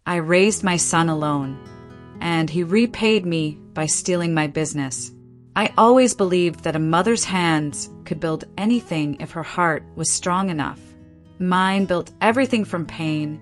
I raised my son alone, and he repaid me by stealing my business. I always believed that a mother's hands could build anything if her heart was strong enough. Mine built everything from pain,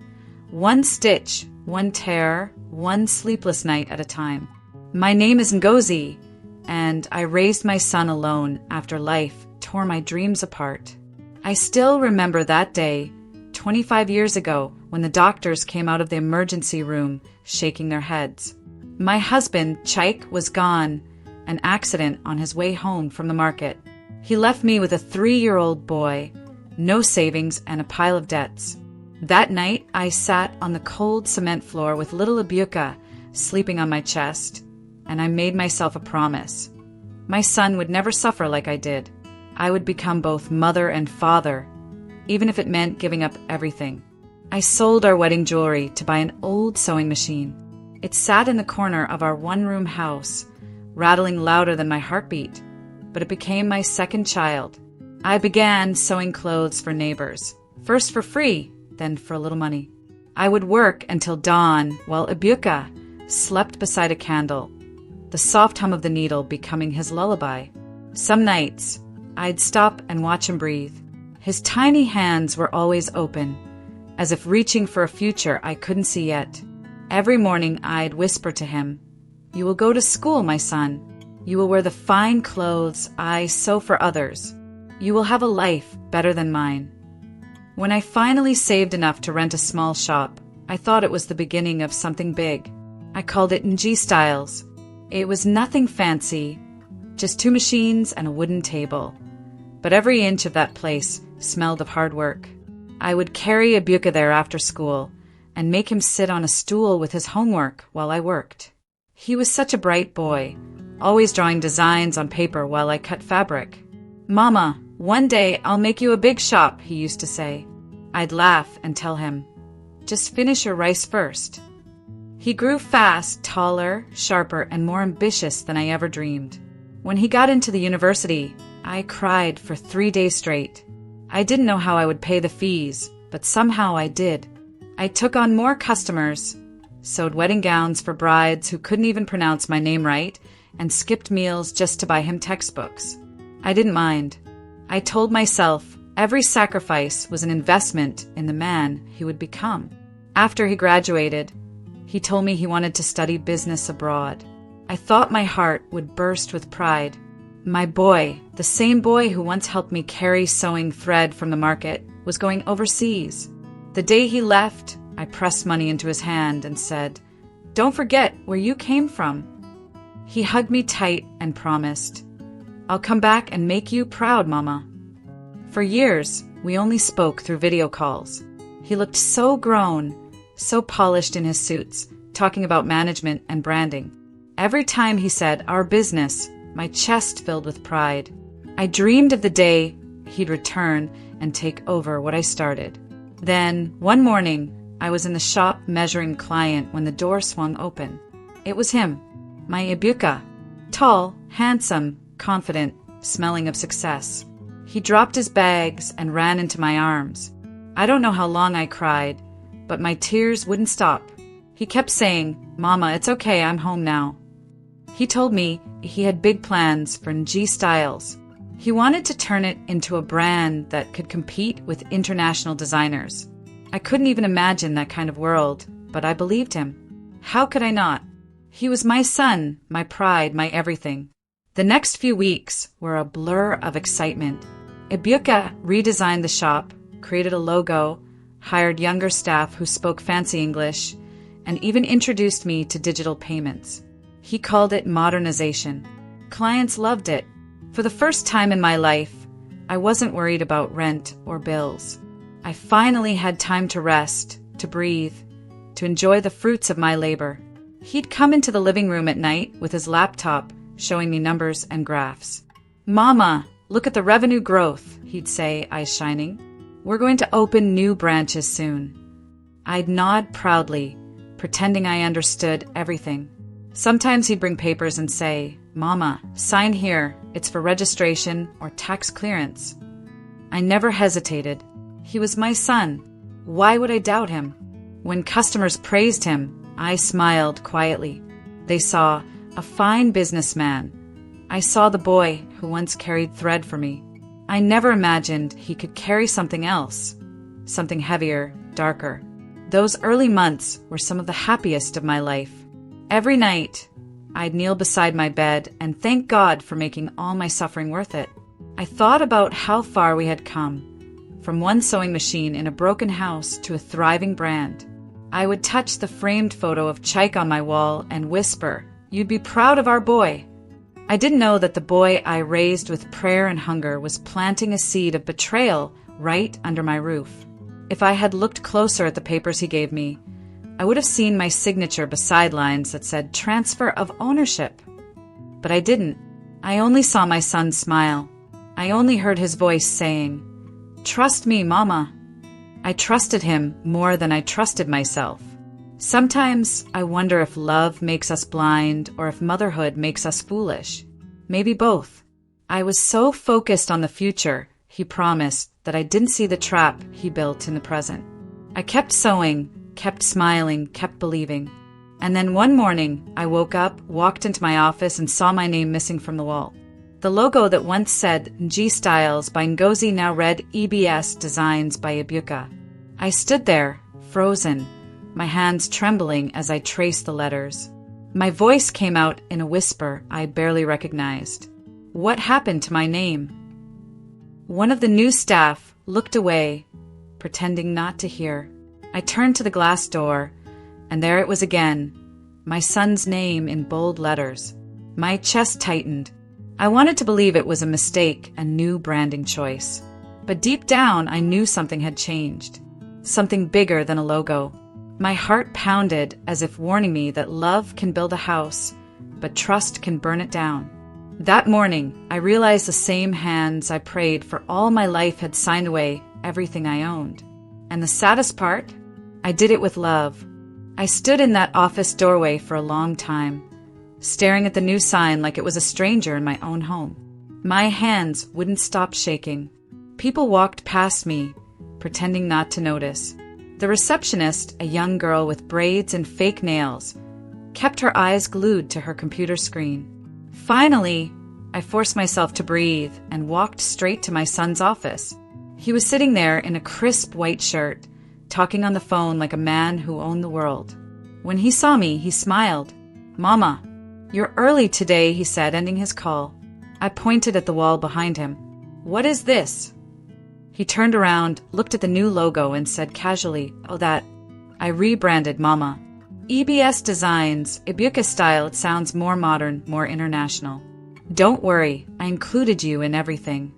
one stitch, one tear, one sleepless night at a time. My name is Ngozi, and I raised my son alone after life tore my dreams apart. I still remember that day, 25 years ago, when the doctors came out of the emergency room shaking their heads. My husband, Chaik, was gone, an accident on his way home from the market. He left me with a 3-year-old boy, no savings, and a pile of debts. That night, I sat on the cold cement floor with little Abuka sleeping on my chest, and I made myself a promise. My son would never suffer like I did. I would become both mother and father, even if it meant giving up everything. I sold our wedding jewelry to buy an old sewing machine. It sat in the corner of our one-room house, rattling louder than my heartbeat, but it became my second child. I began sewing clothes for neighbors, first for free, then for a little money. I would work until dawn while Abuka slept beside a candle, the soft hum of the needle becoming his lullaby. Some nights, I'd stop and watch him breathe. His tiny hands were always open, as if reaching for a future I couldn't see yet. Every morning I'd whisper to him, "You will go to school, my son. You will wear the fine clothes I sew for others. You will have a life better than mine." When I finally saved enough to rent a small shop, I thought it was the beginning of something big. I called it Ng Styles. It was nothing fancy, just 2 machines and a wooden table. But every inch of that place smelled of hard work. I would carry Abuka there after school and make him sit on a stool with his homework while I worked. He was such a bright boy, always drawing designs on paper while I cut fabric. "Mama, one day I'll make you a big shop," he used to say. I'd laugh and tell him, "Just finish your rice first." He grew fast, taller, sharper, and more ambitious than I ever dreamed. When he got into the university, I cried for 3 days straight. I didn't know how I would pay the fees, but somehow I did. I took on more customers, sewed wedding gowns for brides who couldn't even pronounce my name right, and skipped meals just to buy him textbooks. I didn't mind. I told myself every sacrifice was an investment in the man he would become. After he graduated, he told me he wanted to study business abroad. I thought my heart would burst with pride. My boy, the same boy who once helped me carry sewing thread from the market, was going overseas. The day he left, I pressed money into his hand and said, "Don't forget where you came from." He hugged me tight and promised, "I'll come back and make you proud, Mama." For years, we only spoke through video calls. He looked so grown, so polished in his suits, talking about management and branding. Every time he said, "our business," my chest filled with pride. I dreamed of the day he'd return and take over what I started. Then, one morning, I was in the shop measuring a client when the door swung open. It was him, my Abuka. Tall, handsome, confident, smelling of success. He dropped his bags and ran into my arms. I don't know how long I cried, but my tears wouldn't stop. He kept saying, "Mama, it's okay, I'm home now." He told me he had big plans for Ng Styles. He wanted to turn it into a brand that could compete with international designers. I couldn't even imagine that kind of world, but I believed him. How could I not? He was my son, my pride, my everything. The next few weeks were a blur of excitement. Abuka redesigned the shop, created a logo, hired younger staff who spoke fancy English, and even introduced me to digital payments. He called it modernization. Clients loved it. For the first time in my life, I wasn't worried about rent or bills. I finally had time to rest, to breathe, to enjoy the fruits of my labor. He'd come into the living room at night with his laptop, showing me numbers and graphs. "Mama, look at the revenue growth," he'd say, eyes shining. "We're going to open new branches soon." I'd nod proudly, pretending I understood everything. Sometimes he'd bring papers and say, "Mama, sign here. It's for registration or tax clearance." I never hesitated. He was my son. Why would I doubt him? When customers praised him, I smiled quietly. They saw a fine businessman. I saw the boy who once carried thread for me. I never imagined he could carry something else, something heavier, darker. Those early months were some of the happiest of my life. Every night, I'd kneel beside my bed and thank God for making all my suffering worth it. I thought about how far we had come, from one sewing machine in a broken house to a thriving brand. I would touch the framed photo of Chike on my wall and whisper, "You'd be proud of our boy." I didn't know that the boy I raised with prayer and hunger was planting a seed of betrayal right under my roof. If I had looked closer at the papers he gave me, I would have seen my signature beside lines that said transfer of ownership. But I didn't. I only saw my son smile. I only heard his voice saying, "Trust me, Mama." I trusted him more than I trusted myself. Sometimes I wonder if love makes us blind or if motherhood makes us foolish. Maybe both. I was so focused on the future he promised that I didn't see the trap he built in the present. I kept sewing, kept smiling, kept believing. And then one morning, I woke up, walked into my office, and saw my name missing from the wall. The logo that once said G Styles by Ngozi now read EBS Designs by Ibuka. I stood there, frozen, my hands trembling as I traced the letters. My voice came out in a whisper I barely recognized. What happened to my name? One of the new staff looked away, pretending not to hear. I turned to the glass door, and there it was again, my son's name in bold letters. My chest tightened. I wanted to believe it was a mistake, a new branding choice. But deep down, I knew something had changed. Something bigger than a logo. My heart pounded as if warning me that love can build a house, but trust can burn it down. That morning, I realized the same hands I prayed for all my life had signed away everything I owned. And the saddest part? I did it with love. I stood in that office doorway for a long time, staring at the new sign like it was a stranger in my own home. My hands wouldn't stop shaking. People walked past me, pretending not to notice. The receptionist, a young girl with braids and fake nails, kept her eyes glued to her computer screen. Finally, I forced myself to breathe and walked straight to my son's office. He was sitting there in a crisp white shirt, talking on the phone like a man who owned the world. When he saw me, he smiled. "Mama, you're early today," he said, ending his call. I pointed at the wall behind him. "What is this?" He turned around, looked at the new logo, and said casually, "Oh, that." I rebranded Mama. EBS Designs, Ibuka style. It sounds more modern, more international. "Don't worry, I included you in everything."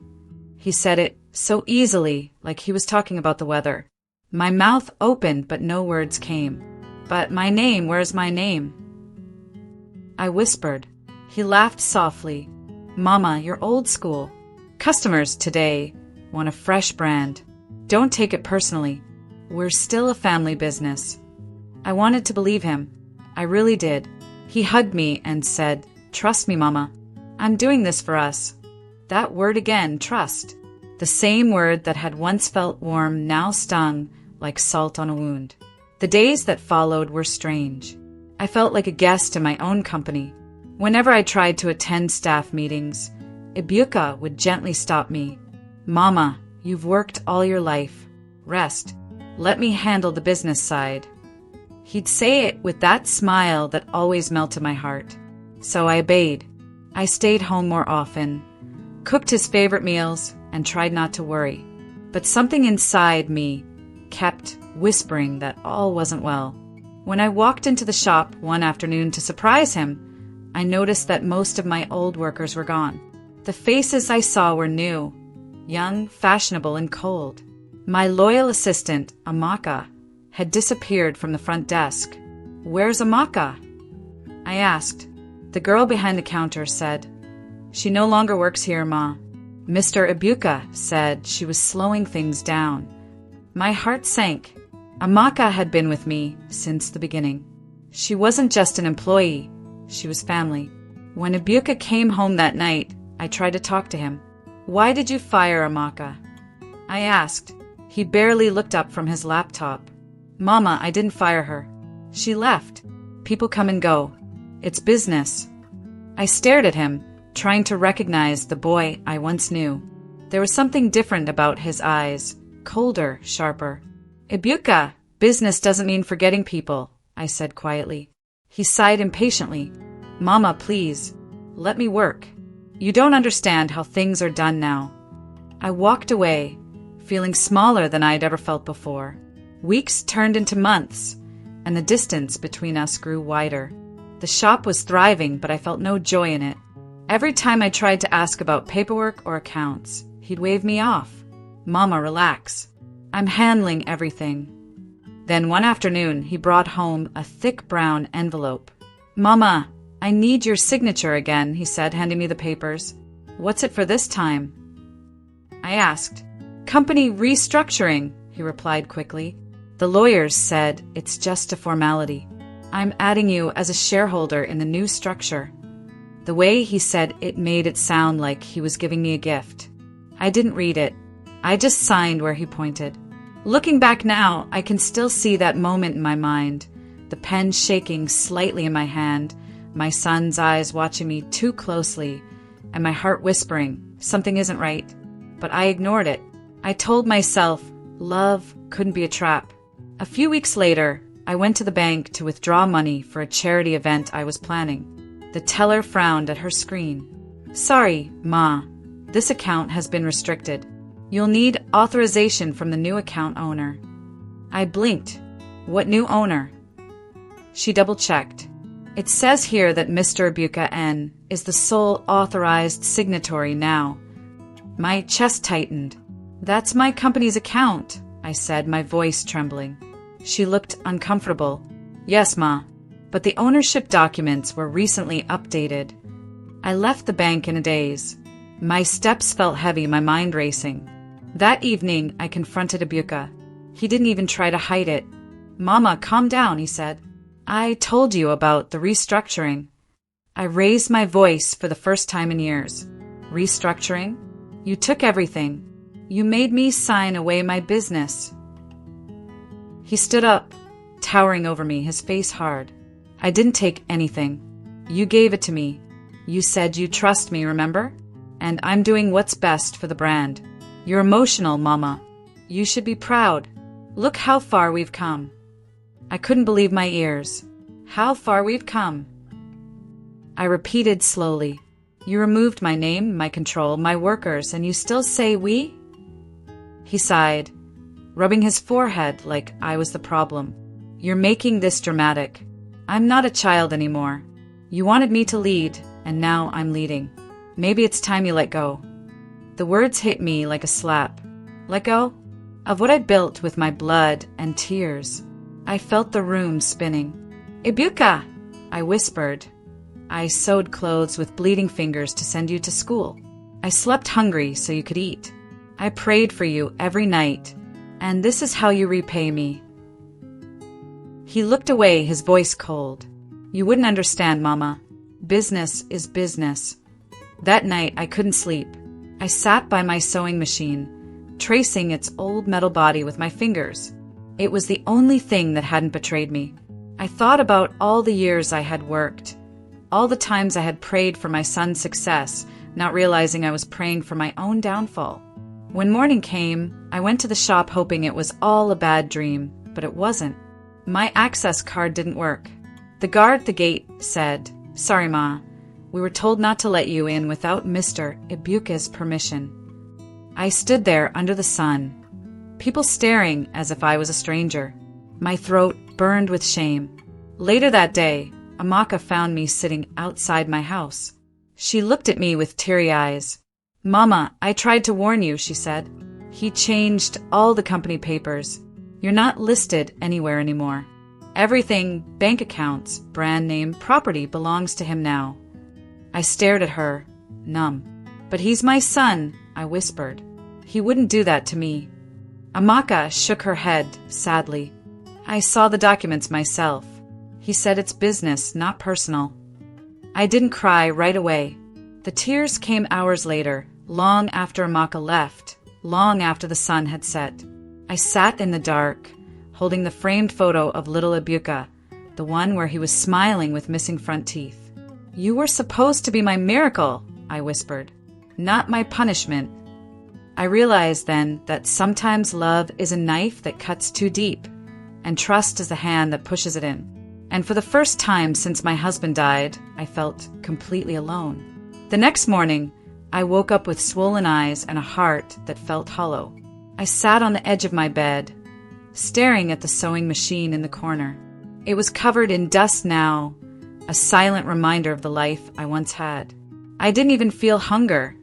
He said it so easily, like he was talking about the weather. My mouth opened, but no words came. "But my name, where's my name?" I whispered. He laughed softly. "Mama, you're old school. Customers today want a fresh brand. Don't take it personally. We're still a family business." I wanted to believe him. I really did. He hugged me and said, "Trust me, Mama. I'm doing this for us." That word again, trust. The same word that had once felt warm now stung like salt on a wound. The days that followed were strange. I felt like a guest in my own company. Whenever I tried to attend staff meetings, Ibuka would gently stop me. "Mama, you've worked all your life. Rest. Let me handle the business side." He'd say it with that smile that always melted my heart. So I obeyed. I stayed home more often, cooked his favorite meals, and tried not to worry. But something inside me kept whispering that all wasn't well. When I walked into the shop one afternoon to surprise him, I noticed that most of my old workers were gone. The faces I saw were new, young, fashionable, and cold. My loyal assistant, Amaka, had disappeared from the front desk. "Where's Amaka?" I asked. The girl behind the counter said, "She no longer works here, Ma. Mr. Ibuka said she was slowing things down." My heart sank. Amaka had been with me since the beginning. She wasn't just an employee, she was family. When Ibuka came home that night, I tried to talk to him. "Why did you fire Amaka?" I asked. He barely looked up from his laptop. Mama, I didn't fire her. She left. People come and go. It's business. I stared at him, trying to recognize the boy I once knew. There was something different about his eyes, colder, sharper. Ibuka, business doesn't mean forgetting people, I said quietly. He sighed impatiently. Mama, please, let me work. You don't understand how things are done now. I walked away, feeling smaller than I'd ever felt before. Weeks turned into months, and the distance between us grew wider. The shop was thriving, but I felt no joy in it. Every time I tried to ask about paperwork or accounts, he'd wave me off. Mama, relax. I'm handling everything. Then one afternoon, he brought home a thick brown envelope. Mama, I need your signature again, he said, handing me the papers. What's it for this time? I asked. Company restructuring, he replied quickly. The lawyers said it's just a formality. I'm adding you as a shareholder in the new structure. The way he said it made it sound like he was giving me a gift. I didn't read it. I just signed where he pointed. Looking back now, I can still see that moment in my mind, the pen shaking slightly in my hand, my son's eyes watching me too closely, and my heart whispering, something isn't right. But I ignored it. I told myself, love couldn't be a trap. A few weeks later, I went to the bank to withdraw money for a charity event I was planning. The teller frowned at her screen. Sorry, Ma, this account has been restricted. You'll need authorization from the new account owner. I blinked. What new owner? She double-checked. It says here that Mr. Ibuka N is the sole authorized signatory now. My chest tightened. That's my company's account, I said, my voice trembling. She looked uncomfortable. Yes, Ma, but the ownership documents were recently updated. I left the bank in a daze. My steps felt heavy, my mind racing. That evening, I confronted Ibuka. He didn't even try to hide it. Mama, calm down, he said. I told you about the restructuring. I raised my voice for the first time in years. Restructuring? You took everything. You made me sign away my business. He stood up, towering over me, his face hard. I didn't take anything. You gave it to me. You said you trust me, remember? And I'm doing what's best for the brand. You're emotional, Mama. You should be proud. Look how far we've come. I couldn't believe my ears. How far we've come. I repeated slowly. You removed my name, my control, my workers, and you still say we? He sighed, rubbing his forehead like I was the problem. You're making this dramatic. I'm not a child anymore. You wanted me to lead, and now I'm leading. Maybe it's time you let go. The words hit me like a slap. Let go? Of what I built with my blood and tears. I felt the room spinning. Ibuka! I whispered. I sewed clothes with bleeding fingers to send you to school. I slept hungry so you could eat. I prayed for you every night, and this is how you repay me. He looked away, his voice cold. You wouldn't understand, Mama. Business is business. That night, I couldn't sleep. I sat by my sewing machine, tracing its old metal body with my fingers. It was the only thing that hadn't betrayed me. I thought about all the years I had worked, all the times I had prayed for my son's success, not realizing I was praying for my own downfall. When morning came, I went to the shop hoping it was all a bad dream, but it wasn't. My access card didn't work. The guard at the gate said, Sorry, Ma. We were told not to let you in without Mr. Ibuka's permission. I stood there under the sun, people staring as if I was a stranger. My throat burned with shame. Later that day, Amaka found me sitting outside my house. She looked at me with teary eyes. Mama, I tried to warn you, she said. He changed all the company papers. You're not listed anywhere anymore. Everything, bank accounts, brand name, property belongs to him now. I stared at her, numb. But he's my son, I whispered. He wouldn't do that to me. Amaka shook her head, sadly. I saw the documents myself. He said it's business, not personal. I didn't cry right away. The tears came hours later, long after Amaka left, long after the sun had set. I sat in the dark, holding the framed photo of little Ibuka, the one where he was smiling with missing front teeth. "You were supposed to be my miracle," I whispered, "not my punishment." I realized then that sometimes love is a knife that cuts too deep, and trust is the hand that pushes it in. And for the first time since my husband died, I felt completely alone. The next morning, I woke up with swollen eyes and a heart that felt hollow. I sat on the edge of my bed, staring at the sewing machine in the corner. It was covered in dust now, a silent reminder of the life I once had. I didn't even feel hunger,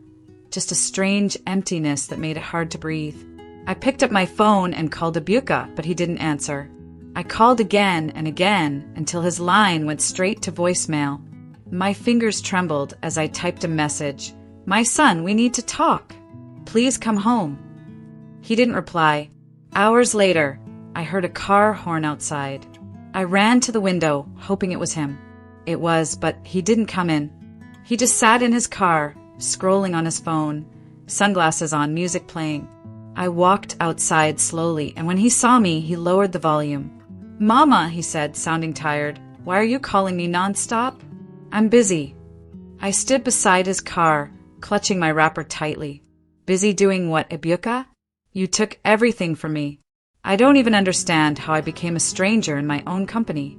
just a strange emptiness that made it hard to breathe. I picked up my phone and called Ibuka, but he didn't answer. I called again and again until his line went straight to voicemail. My fingers trembled as I typed a message. "My son, we need to talk. Please come home." He didn't reply. Hours later, I heard a car horn outside. I ran to the window, hoping it was him. It was, but he didn't come in. He just sat in his car, scrolling on his phone, sunglasses on, music playing. I walked outside slowly, and when he saw me, he lowered the volume. "Mama," he said, sounding tired, "why are you calling me nonstop?" "I'm busy." I stood beside his car, clutching my wrapper tightly. "Busy doing what, Ibuka? You took everything from me. I don't even understand how I became a stranger in my own company."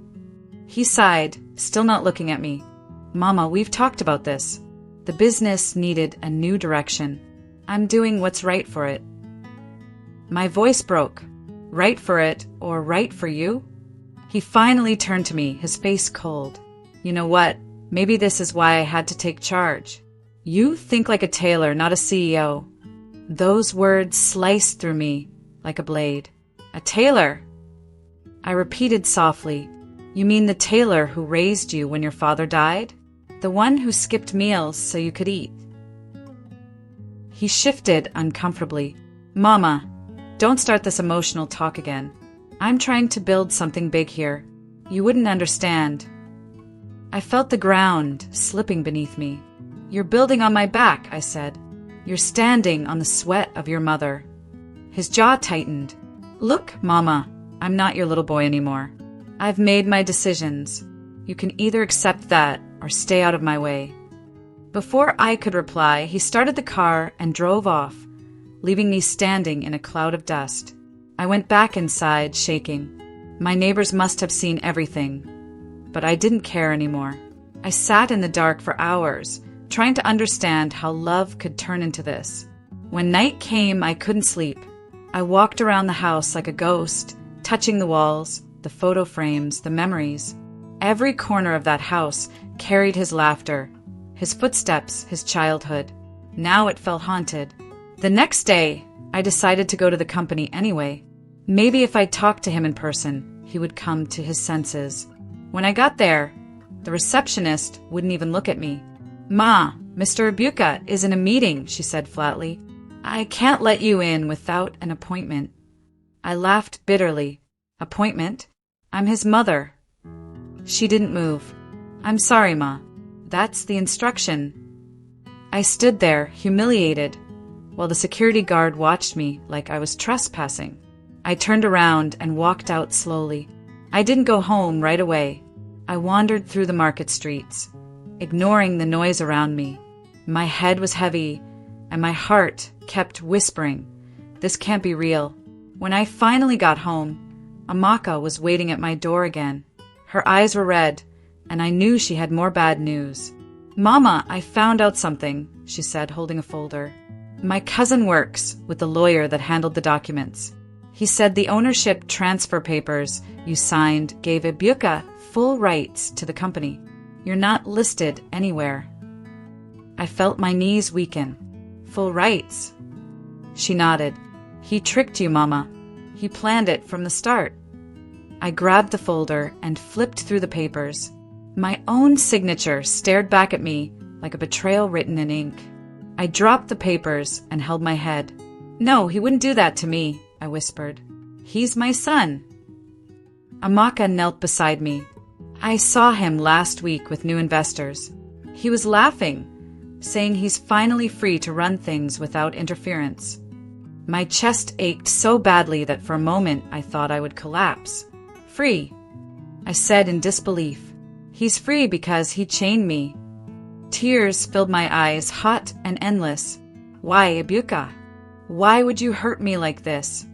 He sighed, still not looking at me. "Mama, we've talked about this. The business needed a new direction. I'm doing what's right for it." My voice broke. "Right for it, or right for you?" He finally turned to me, his face cold. "You know what? Maybe this is why I had to take charge. You think like a tailor, not a CEO." Those words sliced through me like a blade. "A tailor?" I repeated softly. "You mean the tailor who raised you when your father died? The one who skipped meals so you could eat?" He shifted uncomfortably. "Mama, don't start this emotional talk again. I'm trying to build something big here. You wouldn't understand." I felt the ground slipping beneath me. "You're building on my back," I said. "You're standing on the sweat of your mother." His jaw tightened. "Look, Mama, I'm not your little boy anymore. I've made my decisions. You can either accept that or stay out of my way." Before I could reply, he started the car and drove off, leaving me standing in a cloud of dust. I went back inside, shaking. My neighbors must have seen everything, but I didn't care anymore. I sat in the dark for hours, trying to understand how love could turn into this. When night came, I couldn't sleep. I walked around the house like a ghost, touching the walls, the photo frames, the memories. Every corner of that house carried his laughter, his footsteps, his childhood. Now it felt haunted. The next day, I decided to go to the company anyway. Maybe if I talked to him in person, he would come to his senses. When I got there, the receptionist wouldn't even look at me. "Ma, Mr. Ibuka is in a meeting," she said flatly. "I can't let you in without an appointment." I laughed bitterly. "Appointment? I'm his mother." She didn't move. "I'm sorry, Ma. That's the instruction." I stood there, humiliated, while the security guard watched me like I was trespassing. I turned around and walked out slowly. I didn't go home right away. I wandered through the market streets, ignoring the noise around me. My head was heavy, and my heart kept whispering, "This can't be real." When I finally got home, Amaka was waiting at my door again. Her eyes were red, and I knew she had more bad news. "Mama, I found out something," she said, holding a folder. "My cousin works with the lawyer that handled the documents. He said the ownership transfer papers you signed gave Ibuka full rights to the company. You're not listed anywhere." I felt my knees weaken. "Full rights?" She nodded. "He tricked you, Mama. He planned it from the start." I grabbed the folder and flipped through the papers. My own signature stared back at me like a betrayal written in ink. I dropped the papers and held my head. "No, he wouldn't do that to me," I whispered. "He's my son." Amaka knelt beside me. "I saw him last week with new investors. He was laughing, saying he's finally free to run things without interference." My chest ached so badly that for a moment I thought I would collapse. "Free," I said in disbelief. "He's free because he chained me." Tears filled my eyes, hot and endless. "Why, Ibuka? Why would you hurt me like this?"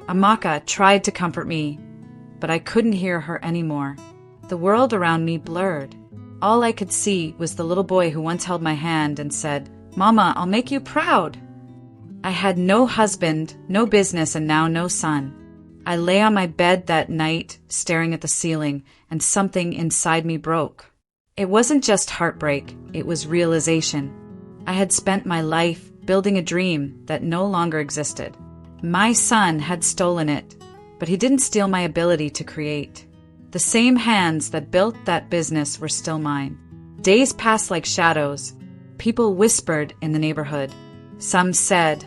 Amaka tried to comfort me, but I couldn't hear her anymore. The world around me blurred. All I could see was the little boy who once held my hand and said, "Mama, I'll make you proud." I had no husband, no business, and now no son. I lay on my bed that night, staring at the ceiling, and something inside me broke. It wasn't just heartbreak, it was realization. I had spent my life building a dream that no longer existed. My son had stolen it, but he didn't steal my ability to create. The same hands that built that business were still mine. Days passed like shadows. People whispered in the neighborhood. Some said,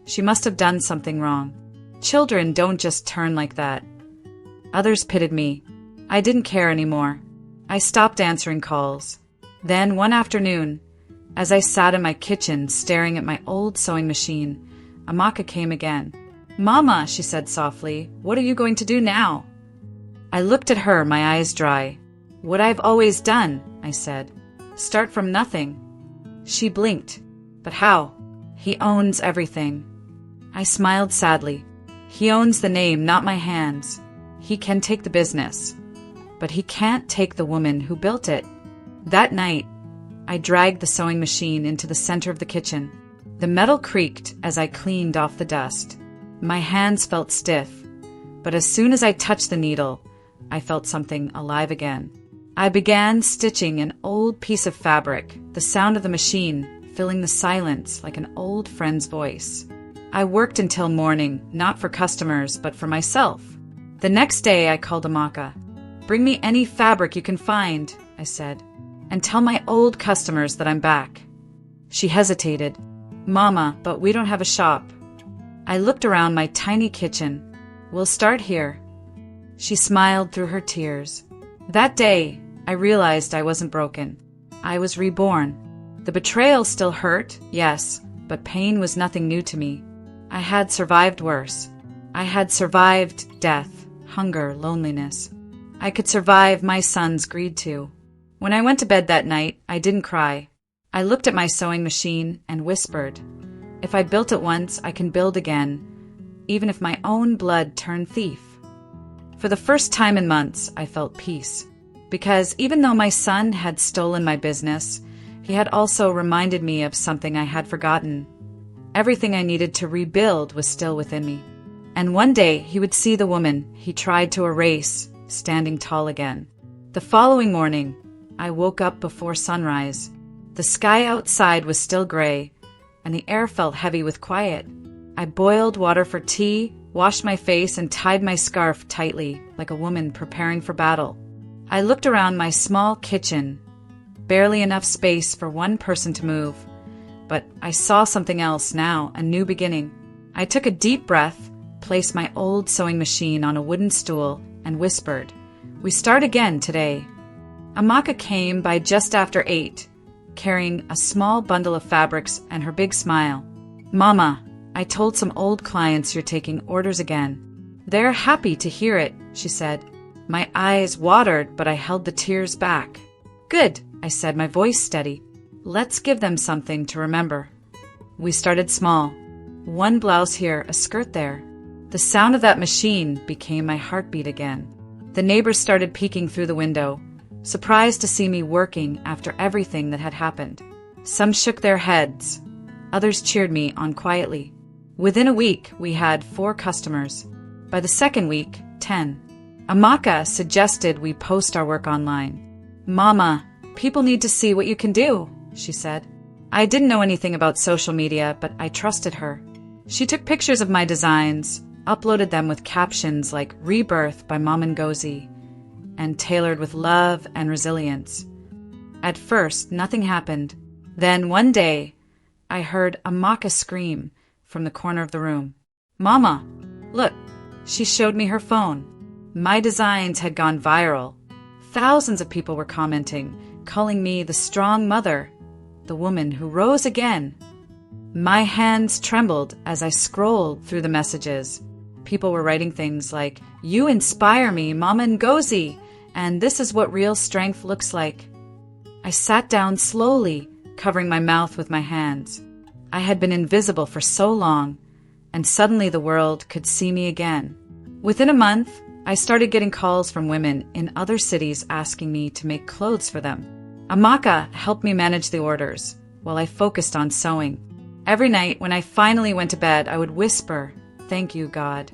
"She must have done something wrong. Children don't just turn like that." Others pitied me. I didn't care anymore. I stopped answering calls. Then one afternoon, as I sat in my kitchen staring at my old sewing machine, Amaka came again. "Mama," she said softly, "what are you going to do now?" I looked at her, my eyes dry. "What I've always done," I said. "Start from nothing." She blinked. "But how?" "He owns everything." I smiled sadly. "He owns the name, not my hands. He can take the business, but he can't take the woman who built it." That night, I dragged the sewing machine into the center of the kitchen. The metal creaked as I cleaned off the dust. My hands felt stiff, but as soon as I touched the needle, I felt something alive again. I began stitching an old piece of fabric, the sound of the machine filling the silence like an old friend's voice. I worked until morning, not for customers, but for myself. The next day I called Amaka. "Bring me any fabric you can find," I said, "and tell my old customers that I'm back." She hesitated. "Mama, but we don't have a shop." I looked around my tiny kitchen. "We'll start here." She smiled through her tears. That day, I realized I wasn't broken. I was reborn. The betrayal still hurt, yes, but pain was nothing new to me. I had survived worse. I had survived death, hunger, loneliness. I could survive my son's greed too. When I went to bed that night, I didn't cry. I looked at my sewing machine and whispered, "If I built it once, I can build again, even if my own blood turned thief." For the first time in months, I felt peace. Because even though my son had stolen my business, he had also reminded me of something I had forgotten. Everything I needed to rebuild was still within me. And one day he would see the woman he tried to erase standing tall again. The following morning, I woke up before sunrise. The sky outside was still gray, and the air felt heavy with quiet. I boiled water for tea, washed my face, and tied my scarf tightly, like a woman preparing for battle. I looked around my small kitchen, barely enough space for one person to move. But I saw something else now, a new beginning. I took a deep breath, placed my old sewing machine on a wooden stool, and whispered, "We start again today." Amaka came by just after 8, carrying a small bundle of fabrics and her big smile. "Mama, I told some old clients you're taking orders again. They're happy to hear it," she said. My eyes watered, but I held the tears back. "Good," I said, my voice steady. "Let's give them something to remember." We started small. One blouse here, a skirt there. The sound of that machine became my heartbeat again. The neighbors started peeking through the window, surprised to see me working after everything that had happened. Some shook their heads. Others cheered me on quietly. Within a week, we had 4 customers. By the second week, 10. Amaka suggested we post our work online. "Mama, people need to see what you can do," she said. I didn't know anything about social media, but I trusted her. She took pictures of my designs, uploaded them with captions like "Rebirth" by Mom Ngozi, and tailored with love and resilience. At first, nothing happened. Then one day, I heard Amaka scream from the corner of the room. "Mama, look!" She showed me her phone. My designs had gone viral. Thousands of people were commenting, calling me the strong mother, the woman who rose again. My hands trembled as I scrolled through the messages. People were writing things like, "You inspire me, Mama Ngozi, and this is what real strength looks like." I sat down slowly, covering my mouth with my hands. I had been invisible for so long, and suddenly the world could see me again. Within a month, I started getting calls from women in other cities asking me to make clothes for them. Amaka helped me manage the orders, while I focused on sewing. Every night when I finally went to bed, I would whisper, "Thank you, God."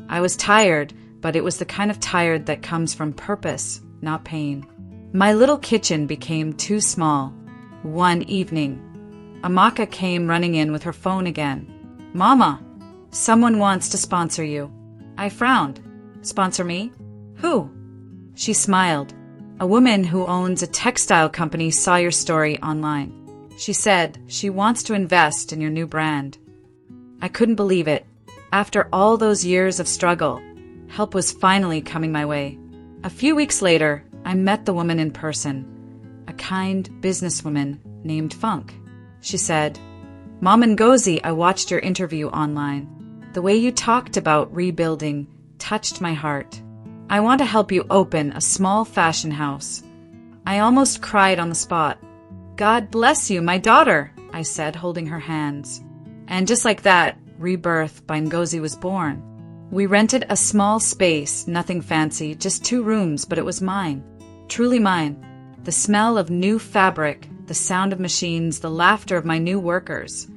I was tired, but it was the kind of tired that comes from purpose, not pain. My little kitchen became too small. One evening, Amaka came running in with her phone again. "Mama, someone wants to sponsor you." I frowned. "Sponsor me? Who?" She smiled. "A woman who owns a textile company saw your story online. She said she wants to invest in your new brand." I couldn't believe it. After all those years of struggle, help was finally coming my way. A few weeks later, I met the woman in person, a kind businesswoman named Funk. She said, "Mama Ngozi, I watched your interview online. The way you talked about rebuilding touched my heart. I want to help you open a small fashion house." I almost cried on the spot. "God bless you, my daughter," I said, holding her hands. And just like that, Rebirth by Ngozi was born. We rented a small space, nothing fancy, just 2 rooms, but it was mine. Truly mine. The smell of new fabric, the sound of machines, the laughter of my new workers.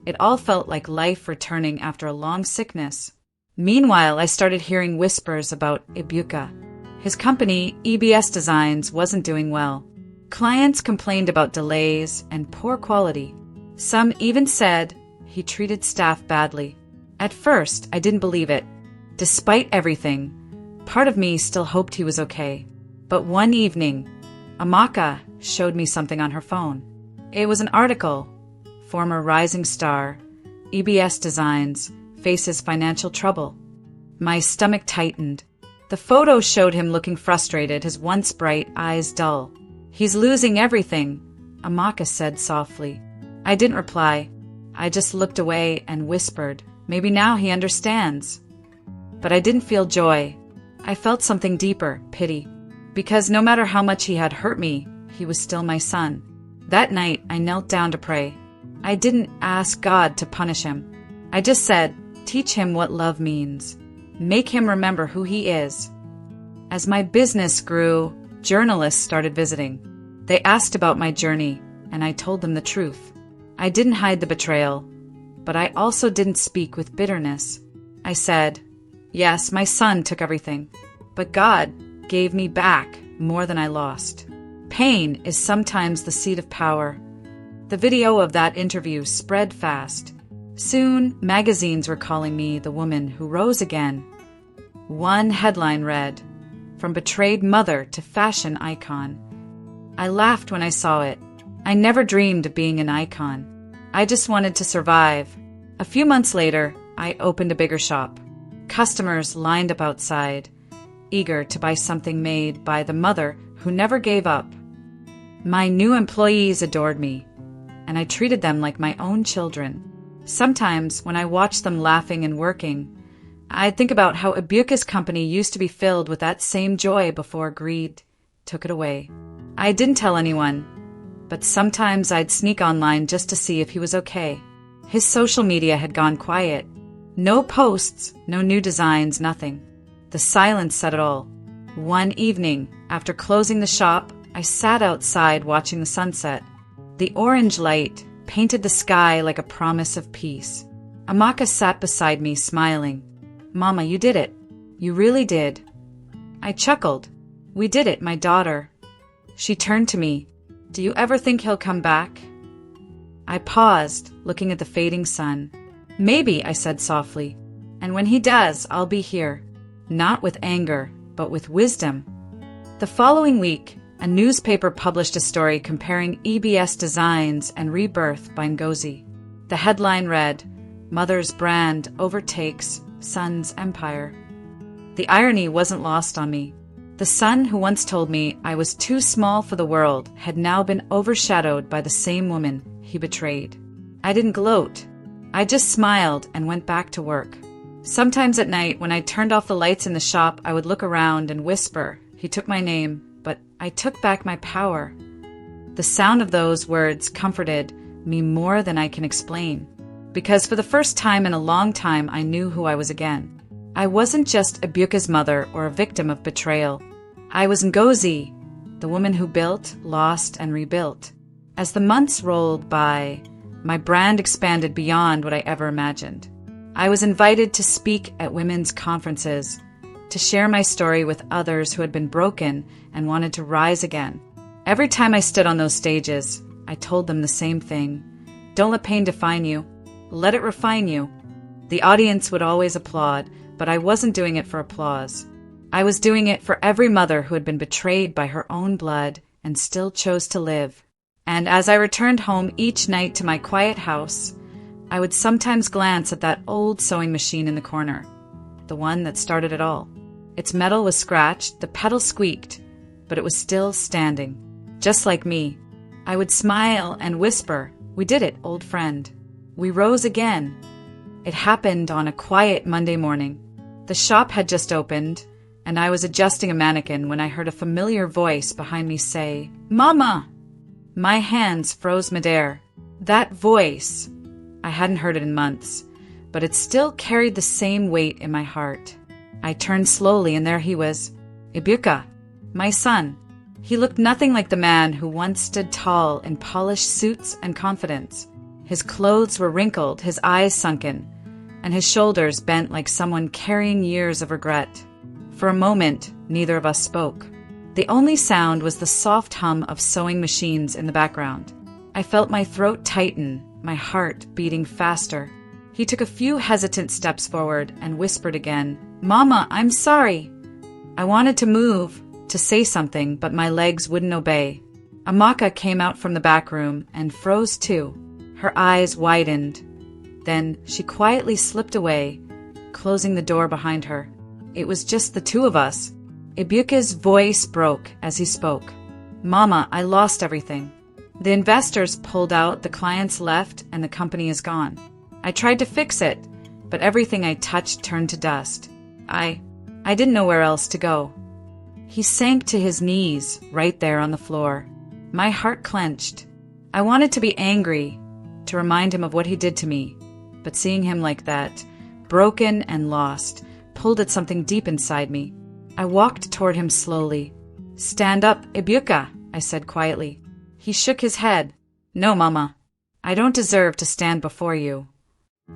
It all felt like life returning after a long sickness. Meanwhile, I started hearing whispers about Ibuka. His company, EBS Designs, wasn't doing well. Clients complained about delays and poor quality. Some even said he treated staff badly. At first, I didn't believe it. Despite everything, part of me still hoped he was okay. But one evening, Amaka showed me something on her phone. It was an article. Former rising star, EBS Designs, faces financial trouble. My stomach tightened. The photo showed him looking frustrated, his once bright eyes dull. "He's losing everything," Amaka said softly. I didn't reply. I just looked away and whispered, "Maybe now he understands." But I didn't feel joy. I felt something deeper, pity. Because no matter how much he had hurt me, he was still my son. That night, I knelt down to pray. I didn't ask God to punish him. I just said, "Teach him what love means. Make him remember who he is." As my business grew, journalists started visiting. They asked about my journey, and I told them the truth. I didn't hide the betrayal, but I also didn't speak with bitterness. I said, "Yes, my son took everything, but God gave me back more than I lost." Pain is sometimes the seed of power. The video of that interview spread fast. Soon, magazines were calling me the woman who rose again. One headline read, "From betrayed mother to fashion icon." I laughed when I saw it. I never dreamed of being an icon. I just wanted to survive. A few months later, I opened a bigger shop. Customers lined up outside, eager to buy something made by the mother who never gave up. My new employees adored me, and I treated them like my own children. Sometimes, when I watched them laughing and working, I'd think about how Ibuka's company used to be filled with that same joy before greed took it away. I didn't tell anyone, but sometimes I'd sneak online just to see if he was okay. His social media had gone quiet. No posts, no new designs, nothing. The silence said it all. One evening, after closing the shop, I sat outside watching the sunset. The orange light painted the sky like a promise of peace. Amaka sat beside me, smiling. "Mama, you did it. You really did." I chuckled. "We did it, my daughter." She turned to me. "Do you ever think he'll come back?" I paused, looking at the fading sun. "Maybe," I said softly. "And when he does, I'll be here. Not with anger, but with wisdom." The following week, a newspaper published a story comparing EBS Designs and Rebirth by Ngozi. The headline read, "Mother's brand overtakes son's empire." The irony wasn't lost on me. The son who once told me I was too small for the world had now been overshadowed by the same woman he betrayed. I didn't gloat. I just smiled and went back to work. Sometimes at night, when I turned off the lights in the shop, I would look around and whisper, "He took my name, but I took back my power." The sound of those words comforted me more than I can explain, because for the first time in a long time, I knew who I was again. I wasn't just Ibuka's mother or a victim of betrayal. I was Ngozi, the woman who built, lost, and rebuilt. As the months rolled by, my brand expanded beyond what I ever imagined. I was invited to speak at women's conferences, to share my story with others who had been broken and wanted to rise again. Every time I stood on those stages, I told them the same thing. Don't let pain define you. Let it refine you. The audience would always applaud, but I wasn't doing it for applause. I was doing it for every mother who had been betrayed by her own blood and still chose to live. And as I returned home each night to my quiet house, I would sometimes glance at that old sewing machine in the corner, the one that started it all. Its metal was scratched, the pedal squeaked, but it was still standing, just like me. I would smile and whisper, "We did it, old friend. We rose again." It happened on a quiet Monday morning. The shop had just opened, and I was adjusting a mannequin when I heard a familiar voice behind me say, "Mama!" My hands froze midair. That voice, I hadn't heard it in months, but it still carried the same weight in my heart. I turned slowly, and there he was, Ibuka, my son. He looked nothing like the man who once stood tall in polished suits and confidence. His clothes were wrinkled, his eyes sunken, and his shoulders bent like someone carrying years of regret. For a moment, neither of us spoke. The only sound was the soft hum of sewing machines in the background. I felt my throat tighten, my heart beating faster. He took a few hesitant steps forward and whispered again, "Mama, I'm sorry." I wanted to move, to say something, but my legs wouldn't obey. Amaka came out from the back room and froze too. Her eyes widened. Then she quietly slipped away, closing the door behind her. It was just the two of us. Ibuka's voice broke as he spoke. "Mama, I lost everything. The investors pulled out, the clients left, and the company is gone. I tried to fix it, but everything I touched turned to dust. I didn't know where else to go." He sank to his knees right there on the floor. My heart clenched. I wanted to be angry, to remind him of what he did to me, but seeing him like that, broken and lost, pulled at something deep inside me. I walked toward him slowly. "Stand up, Ibuka," I said quietly. He shook his head. "No, Mama. I don't deserve to stand before you."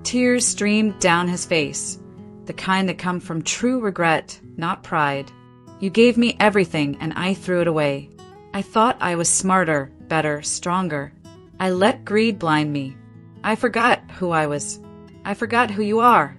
Tears streamed down his face, the kind that come from true regret, not pride. "You gave me everything, and I threw it away. I thought I was smarter, better, stronger. I let greed blind me. I forgot who I was. I forgot who you are."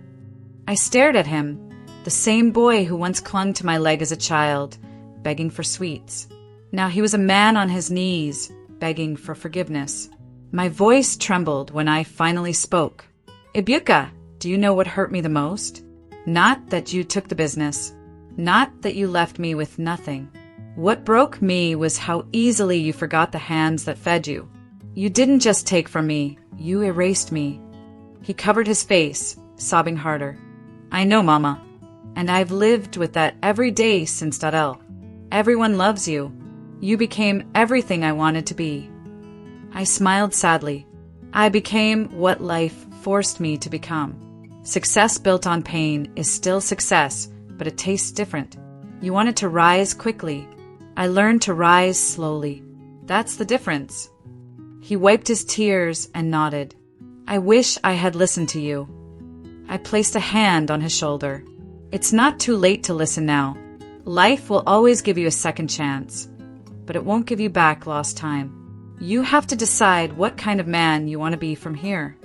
I stared at him, the same boy who once clung to my leg as a child, begging for sweets. Now he was a man on his knees, begging for forgiveness. My voice trembled when I finally spoke. "Ibuka, do you know what hurt me the most? Not that you took the business. Not that you left me with nothing. What broke me was how easily you forgot the hands that fed you. You didn't just take from me, you erased me." He covered his face, sobbing harder. "I know, Mama, and I've lived with that every day since Darel. Everyone loves you. You became everything I wanted to be." I smiled sadly. I became what life forced me to become. Success built on pain is still success, but it tastes different. You wanted to rise quickly. I learned to rise slowly. That's the difference. He wiped his tears and nodded. "I wish I had listened to you." I placed a hand on his shoulder. "It's not too late to listen now. Life will always give you a second chance, but it won't give you back lost time. You have to decide what kind of man you want to be from here."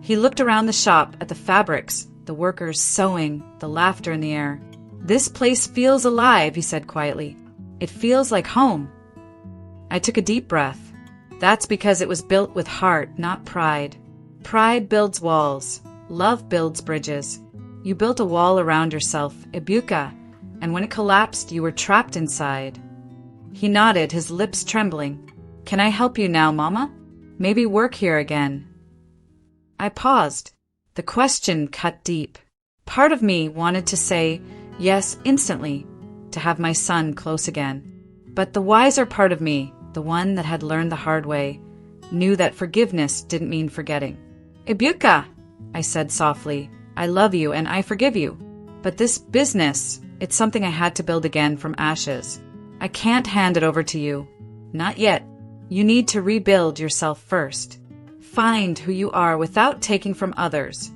He looked around the shop at the fabrics, the workers sewing, the laughter in the air. "This place feels alive," he said quietly. "It feels like home." I took a deep breath. That's because it was built with heart, not pride. Pride builds walls. Love builds bridges. You built a wall around yourself, Ibuka, and when it collapsed, you were trapped inside. He nodded, his lips trembling. "Can I help you now, Mama? Maybe work here again. I paused. The question cut deep. Part of me wanted to say yes instantly, to have my son close again. But the wiser part of me, the one that had learned the hard way, knew that forgiveness didn't mean forgetting. Ibuka, I said softly, I love you and I forgive you. But this business, it's something I had to build again from ashes. I can't hand it over to you. Not yet. You need to rebuild yourself first. Find who you are without taking from others.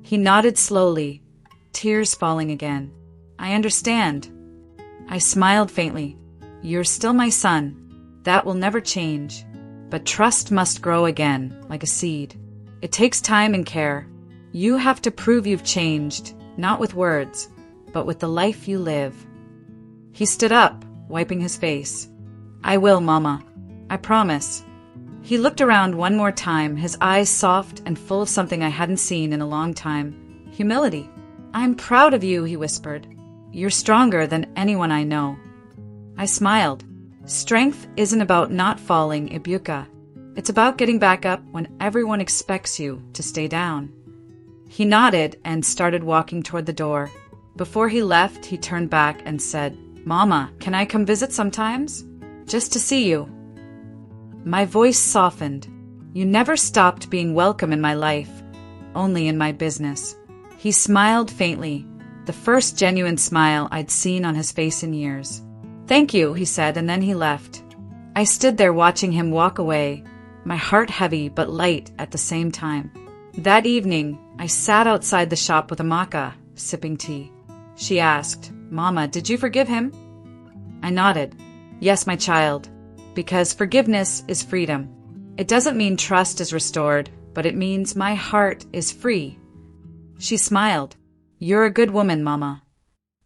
He nodded slowly, tears falling again. I understand. I smiled faintly. You're still my son. That will never change. But trust must grow again, like a seed. It takes time and care. You have to prove you've changed, not with words, but with the life you live. He stood up, wiping his face. I will, Mama. I promise. He looked around one more time, his eyes soft and full of something I hadn't seen in a long time. Humility. I'm proud of you, he whispered. You're stronger than anyone I know. I smiled. Strength isn't about not falling, Ibuka. It's about getting back up when everyone expects you to stay down. He nodded and started walking toward the door. Before he left, he turned back and said, Mama, can I come visit sometimes? Just to see you. My voice softened. You never stopped being welcome in my life, only in my business. He smiled faintly, the first genuine smile I'd seen on his face in years. Thank you, he said, and then he left. I stood there watching him walk away, my heart heavy but light at the same time. That evening, I sat outside the shop with Amaka, sipping tea. She asked, Mama, did you forgive him? I nodded. Yes, my child, because forgiveness is freedom. It doesn't mean trust is restored, but it means my heart is free. She smiled. You're a good woman, Mama.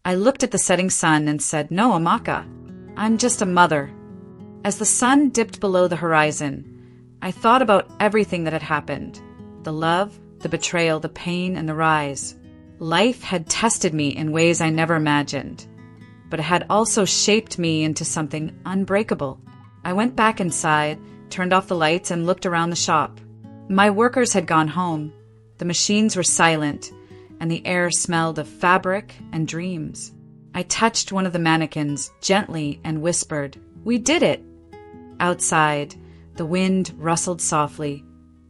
I looked at the setting sun and said, No, Amaka, I'm just a mother. As the sun dipped below the horizon, I thought about everything that had happened. The love, the betrayal, the pain, and the rise. Life had tested me in ways I never imagined, but it had also shaped me into something unbreakable. I went back inside, turned off the lights, and looked around the shop. My workers had gone home. The machines were silent, and the air smelled of fabric and dreams. I touched one of the mannequins gently and whispered, We did it! Outside, the wind rustled softly,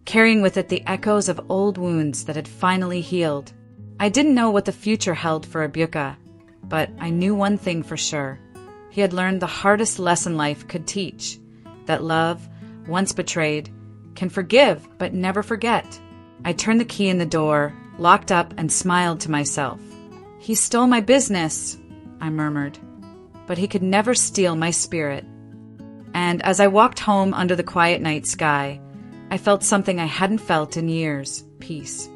carrying with it the echoes of old wounds that had finally healed. I didn't know what the future held for Ibuka, but I knew one thing for sure. He had learned the hardest lesson life could teach, that love, once betrayed, can forgive but never forget. I turned the key in the door, locked up, and smiled to myself. He stole my business, I murmured, but he could never steal my spirit. And as I walked home under the quiet night sky, I felt something I hadn't felt in years, peace.